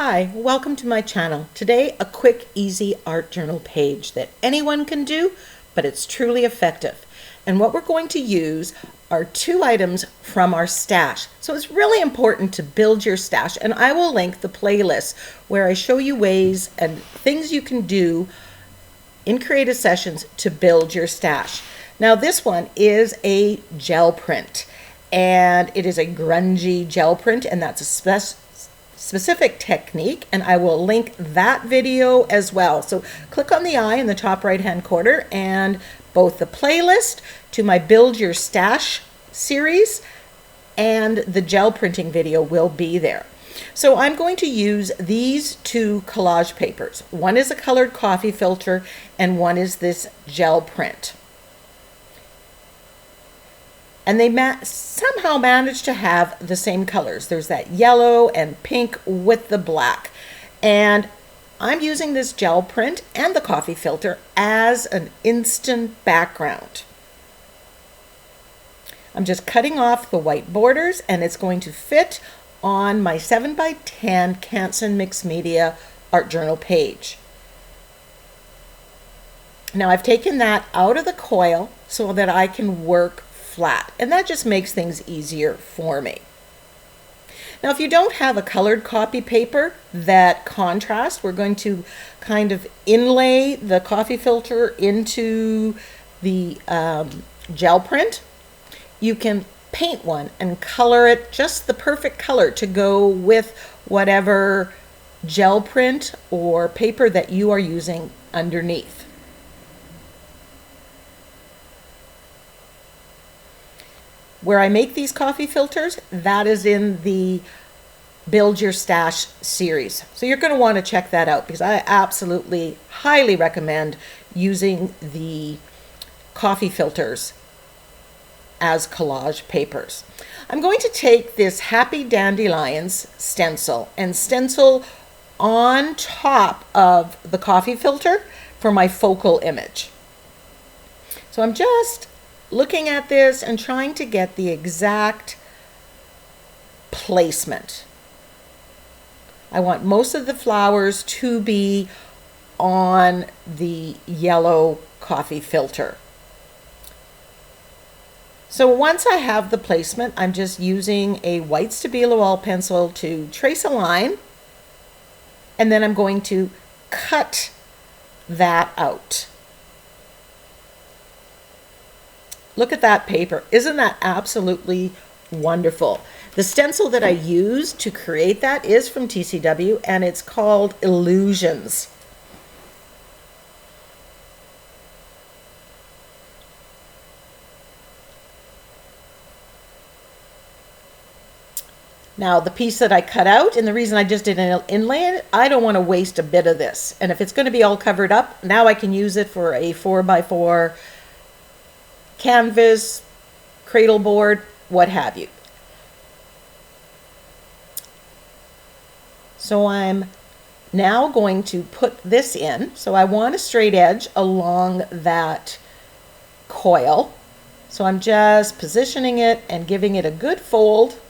Hi, welcome to my channel. Today, a quick, easy art journal page that anyone can do, but it's truly effective. And what we're going to use are two items from our stash. So it's really important to build your stash, and I will link the playlist where I show you ways and things you can do in creative sessions to build your stash. Now this one is a gel print, and it is a grungy gel print, and that's a specific technique, and I will link that video as well. So click on the eye in the top right hand corner, and both the playlist to my Build Your Stash series and the gel printing video will be there. So I'm going to use these two collage papers. One is a colored coffee filter and one is this gel print. And they somehow managed to have the same colors. There's that yellow and pink with the black. And I'm using this gel print and the coffee filter as an instant background. I'm just cutting off the white borders, and it's going to fit on my 7x10 Canson Mixed Media art journal page. Now I've taken that out of the coil so that I can work flat, and that just makes things easier for me. Now if you don't have a colored copy paper that contrasts, we're going to kind of inlay the coffee filter into the gel print. You can paint one and color it just the perfect color to go with whatever gel print or paper that you are using underneath. Where I make these coffee filters, that is in the Build Your Stash series. So you're going to want to check that out, because I absolutely highly recommend using the coffee filters as collage papers. I'm going to take this Happy Dandelions stencil and stencil on top of the coffee filter for my focal image. So I'm just looking at this and trying to get the exact placement. I want most of the flowers to be on the yellow coffee filter. So once I have the placement, I'm just using a white Stabilo All pencil to trace a line, and then I'm going to cut that out. Look at that paper. Isn't that absolutely wonderful? The stencil that I used to create that is from TCW, and it's called Illusions. Now the piece that I cut out, and the reason I just did an inlay, I don't want to waste a bit of this. And if it's going to be all covered up, now I can use it for a 4x4 canvas, cradle board, what have you. So I'm now going to put this in. So I want a straight edge along that coil. So I'm just positioning it and giving it a good fold,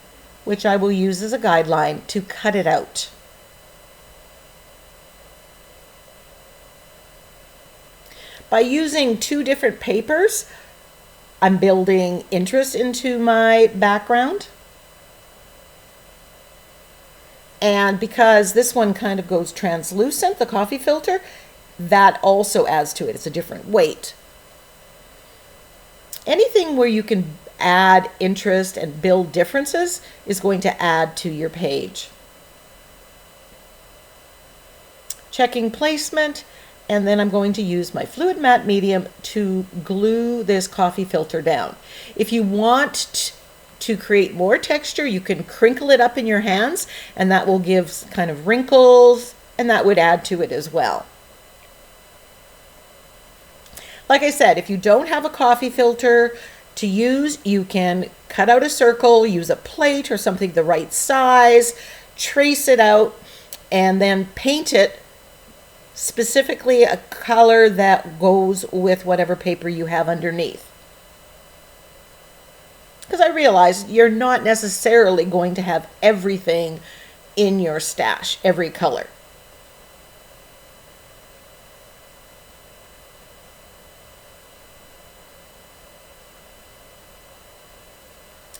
which I will use as a guideline to cut it out. By using two different papers, I'm building interest into my background. And because this one kind of goes translucent, the coffee filter, that also adds to it. It's a different weight. Anything where you can add interest and build differences is going to add to your page. Checking placement. And then I'm going to use my fluid matte medium to glue this coffee filter down. If you want to create more texture, you can crinkle it up in your hands, and that will give kind of wrinkles, and that would add to it as well. Like I said, if you don't have a coffee filter to use, you can cut out a circle, use a plate or something the right size, trace it out, and then paint it specifically a color that goes with whatever paper you have underneath. Because I realize you're not necessarily going to have everything in your stash, every color.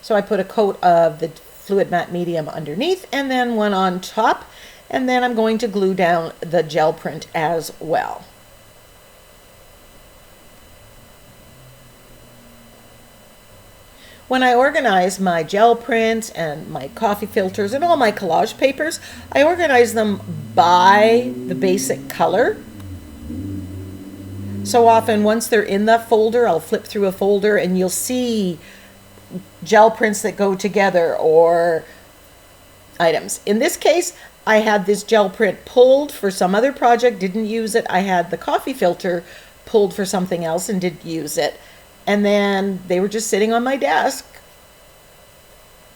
So I put a coat of the fluid matte medium underneath and then one on top, and then I'm going to glue down the gel print as well. When I organize my gel prints and my coffee filters and all my collage papers, I organize them by the basic color. So often once they're in the folder, I'll flip through a folder and you'll see gel prints that go together or items. In this case, I had this gel print pulled for some other project, didn't use it. I had the coffee filter pulled for something else and didn't use it. And then they were just sitting on my desk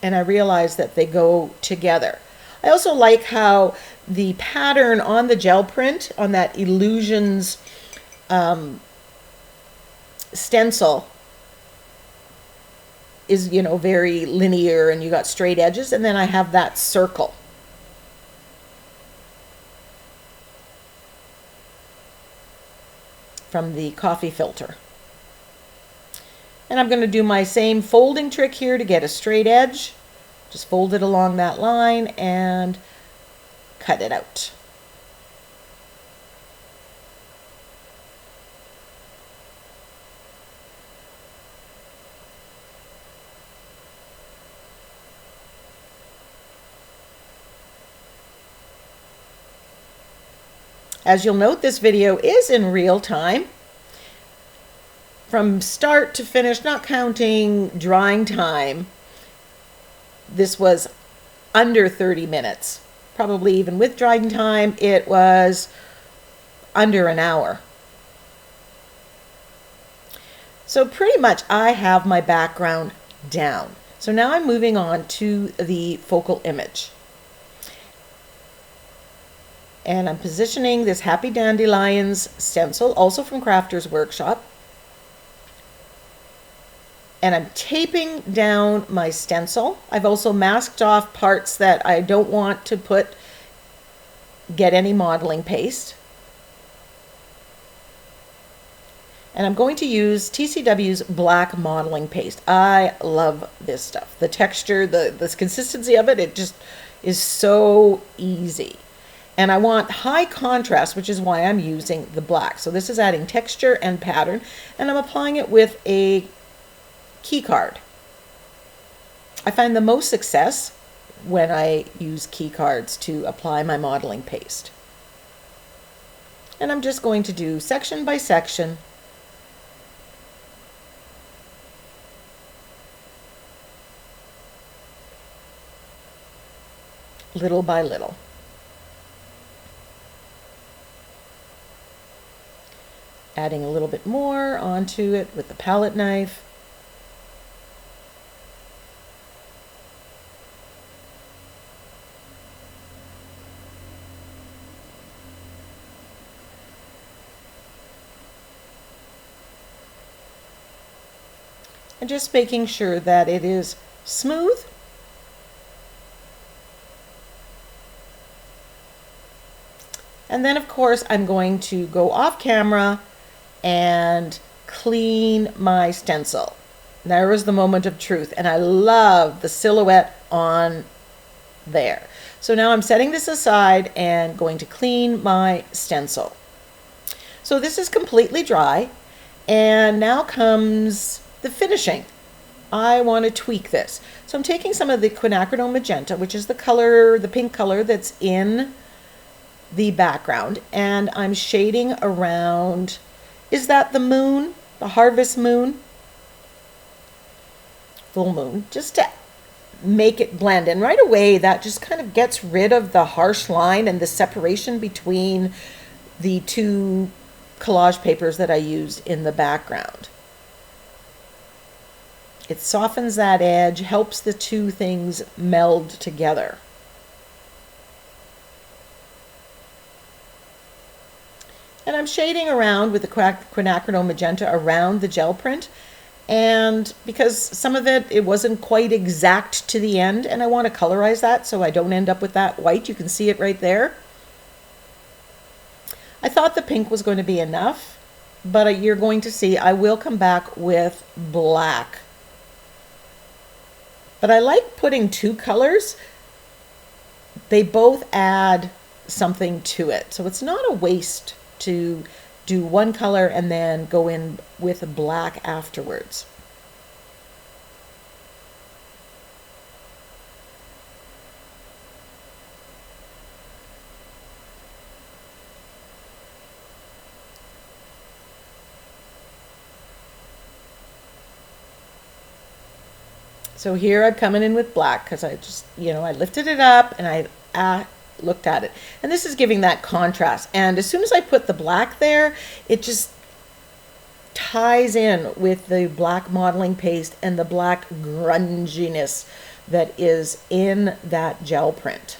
and I realized that they go together. I also like how the pattern on the gel print, on that Illusions stencil, is, you know, very linear and you got straight edges, and then I have that circle. From the coffee filter. And I'm going to do my same folding trick here to get a straight edge. Just fold it along that line and cut it out. As you'll note, this video is in real time. From start to finish, not counting drying time, this was under 30 minutes. Probably even with drying time, it was under an hour. So pretty much I have my background down. So now I'm moving on to the focal image. And I'm positioning this Happy Dandelions stencil, also from Crafter's Workshop. And I'm taping down my stencil. I've also masked off parts that I don't want to get any modeling paste. And I'm going to use TCW's black modeling paste. I love this stuff. The texture, the consistency of it, it just is so easy. And I want high contrast, which is why I'm using the black. So this is adding texture and pattern, and I'm applying it with a key card. I find the most success when I use key cards to apply my modeling paste. And I'm just going to do section by section. Little by little. Adding a little bit more onto it with the palette knife. And just making sure that it is smooth. And then of course I'm going to go off camera and clean my stencil. There was the moment of truth, and I love the silhouette on there. So now I'm setting this aside and going to clean my stencil. So this is completely dry, and now comes the finishing. I want to tweak this. So I'm taking some of the quinacridone magenta, which is the color, the pink color that's in the background, and I'm shading around. Is that the moon? The harvest moon? Full moon. Just to make it blend. And right away, that just kind of gets rid of the harsh line and the separation between the two collage papers that I used in the background. It softens that edge, helps the two things meld together. And I'm shading around with the quinacridone magenta around the gel print. And because some of it wasn't quite exact to the end, and I want to colorize that so I don't end up with that white. You can see it right there. I thought the pink was going to be enough, but you're going to see I will come back with black. But I like putting two colors. They both add something to it. So it's not a waste to do one color and then go in with black afterwards. So here I'm coming in with black because I just, I lifted it up and I looked at it. And this is giving that contrast. And as soon as I put the black there, it just ties in with the black modeling paste and the black grunginess that is in that gel print.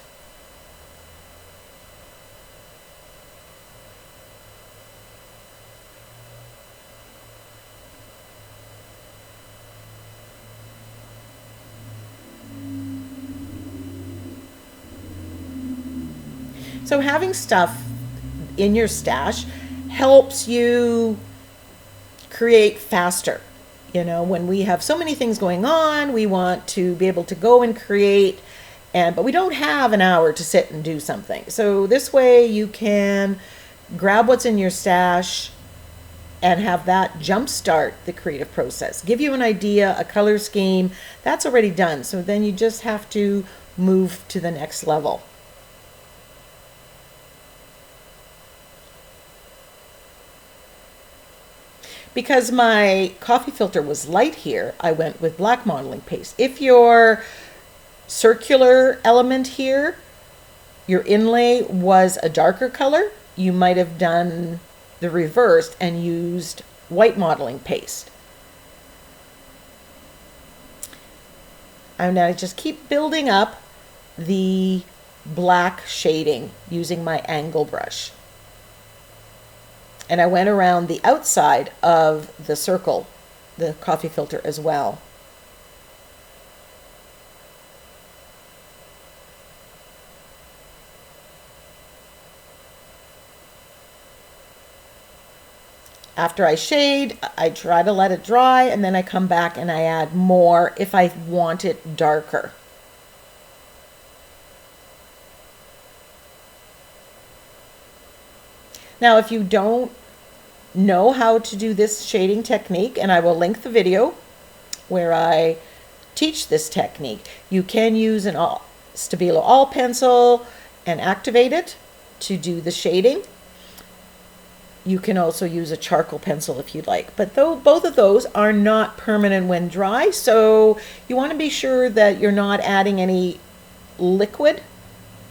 So having stuff in your stash helps you create faster. When we have so many things going on, we want to be able to go and create, but we don't have an hour to sit and do something. So this way you can grab what's in your stash and have that jumpstart the creative process. Give you an idea, a color scheme, that's already done. So then you just have to move to the next level. Because my coffee filter was light here, I went with black modeling paste. If your circular element here, your inlay was a darker color, you might have done the reverse and used white modeling paste. And I just keep building up the black shading using my angle brush. And I went around the outside of the circle, the coffee filter as well. After I shade, I try to let it dry, and then I come back and I add more if I want it darker. Now, if you don't know how to do this shading technique, and I will link the video where I teach this technique, you can use an Stabilo All pencil and activate it to do the shading. You can also use a charcoal pencil if you'd like, but both of those are not permanent when dry, so you want to be sure that you're not adding any liquid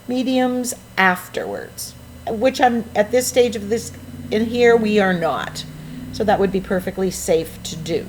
mediums afterwards, which I'm at this stage of this in here, we are not. So that would be perfectly safe to do.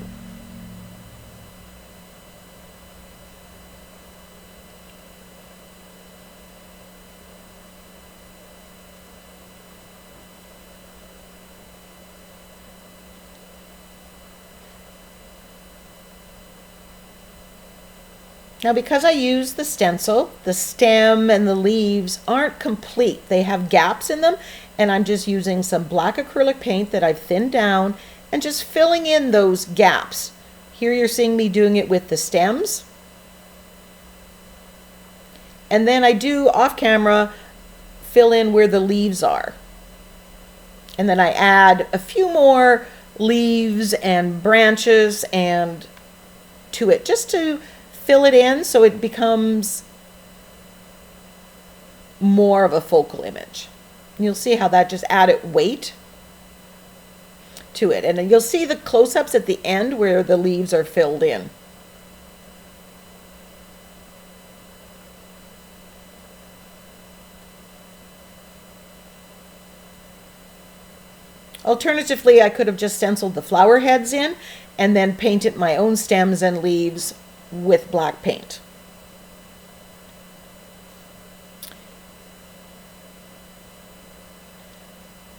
Now, because I use the stencil, the stem and the leaves aren't complete. They have gaps in them, and I'm just using some black acrylic paint that I've thinned down and just filling in those gaps. Here you're seeing me doing it with the stems. And then I do off camera fill in where the leaves are. And then I add a few more leaves and branches and to it just to fill it in so it becomes more of a focal image. And you'll see how that just added weight to it. And then you'll see the close-ups at the end where the leaves are filled in. Alternatively, I could have just stenciled the flower heads in and then painted my own stems and leaves with black paint.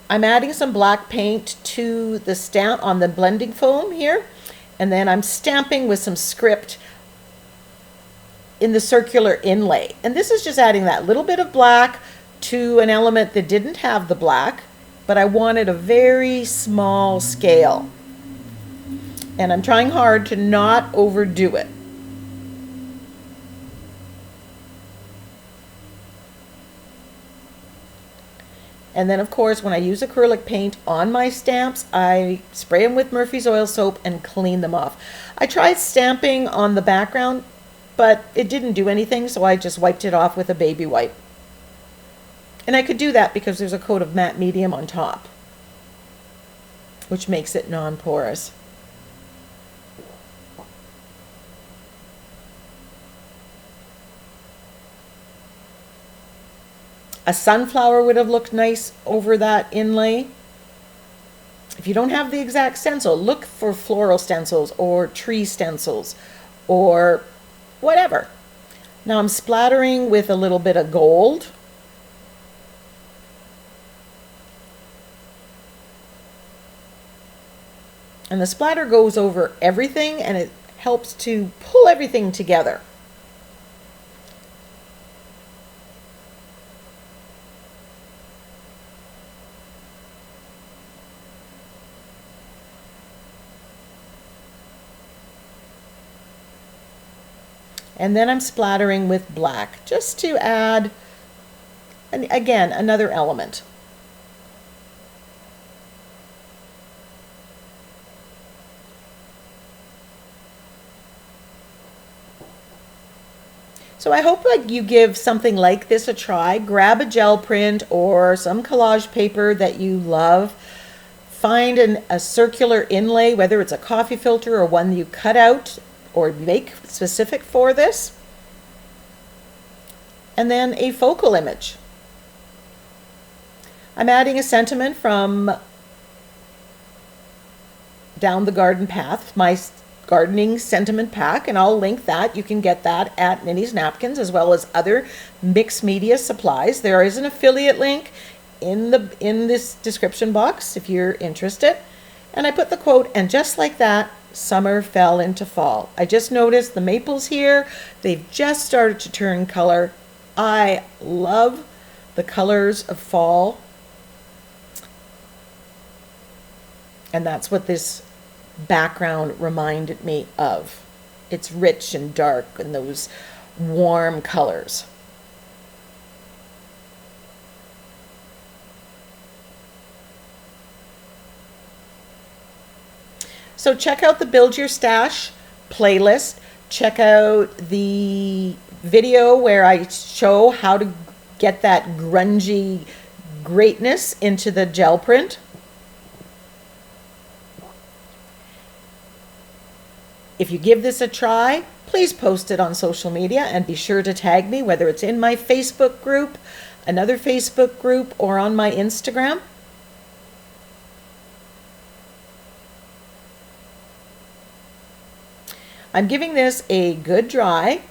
I'm adding some black paint to the stamp on the blending foam here, And then I'm stamping with some script in the circular inlay. And this is just adding that little bit of black to an element that didn't have the black, but I wanted a very small scale. And I'm trying hard to not overdo it. And then, of course, when I use acrylic paint on my stamps, I spray them with Murphy's oil soap and clean them off. I tried stamping on the background, but it didn't do anything, so I just wiped it off with a baby wipe. And I could do that because there's a coat of matte medium on top, which makes it non-porous. A sunflower would have looked nice over that inlay. If you don't have the exact stencil, look for floral stencils or tree stencils or whatever. Now I'm splattering with a little bit of gold. And the splatter goes over everything and it helps to pull everything together. And then I'm splattering with black just to add, again, another element. So I hope you give something like this a try. Grab a gel print or some collage paper that you love. Find a circular inlay, whether it's a coffee filter or one you cut out or make specific for this. And then a focal image. I'm adding a sentiment from Down the Garden Path, my gardening sentiment pack, and I'll link that. You can get that at Ninny's Napkins as well as other mixed media supplies. There is an affiliate link in this description box if you're interested. And I put the quote, and just like that, summer fell into fall. I just noticed the maples here, they've just started to turn color. I love the colors of fall. And that's what this background reminded me of. It's rich and dark and those warm colors. So check out the Build Your Stash playlist. Check out the video where I show how to get that grungy greatness into the gel print. If you give this a try, please post it on social media and be sure to tag me, whether it's in my Facebook group, another Facebook group, or on my Instagram. I'm giving this a good dry,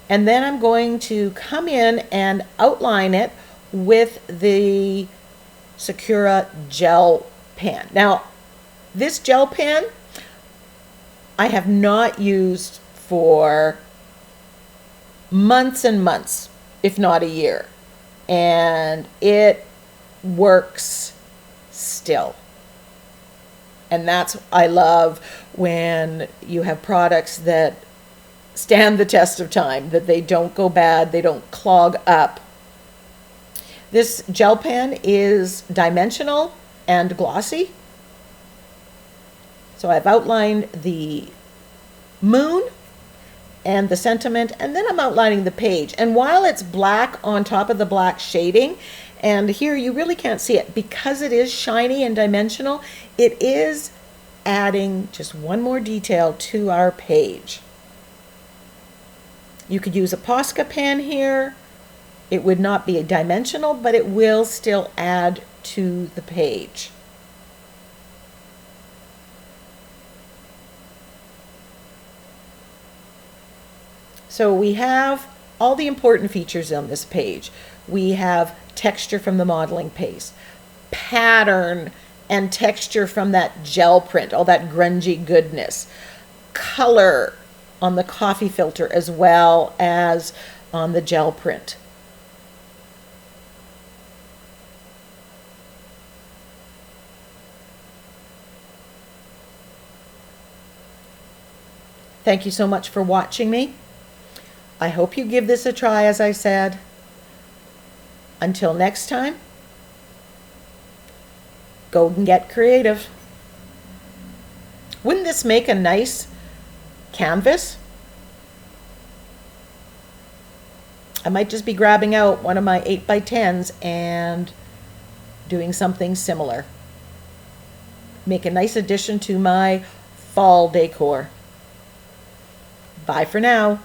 and then I'm going to come in and outline it with the Sakura gel pen. Now, this gel pen I have not used for months and months, if not a year, and it works still. And that's, I love when you have products that stand the test of time, that they don't go bad, they don't clog up. This gel pen is dimensional and glossy. So I've outlined the moon and the sentiment, and then I'm outlining the page. And while it's black on top of the black shading, and here you really can't see it because it is shiny and dimensional, it is adding just one more detail to our page. You could use a Posca pen here. It would not be a dimensional, but it will still add to the page. So we have all the important features on this page. We have texture from the modeling paste, pattern and texture from that gel print, all that grungy goodness. Color on the coffee filter as well as on the gel print. Thank you so much for watching me. I hope you give this a try, as I said. Until next time, go and get creative. Wouldn't this make a nice canvas? I might just be grabbing out one of my 8x10s and doing something similar. Make a nice addition to my fall decor. Bye for now.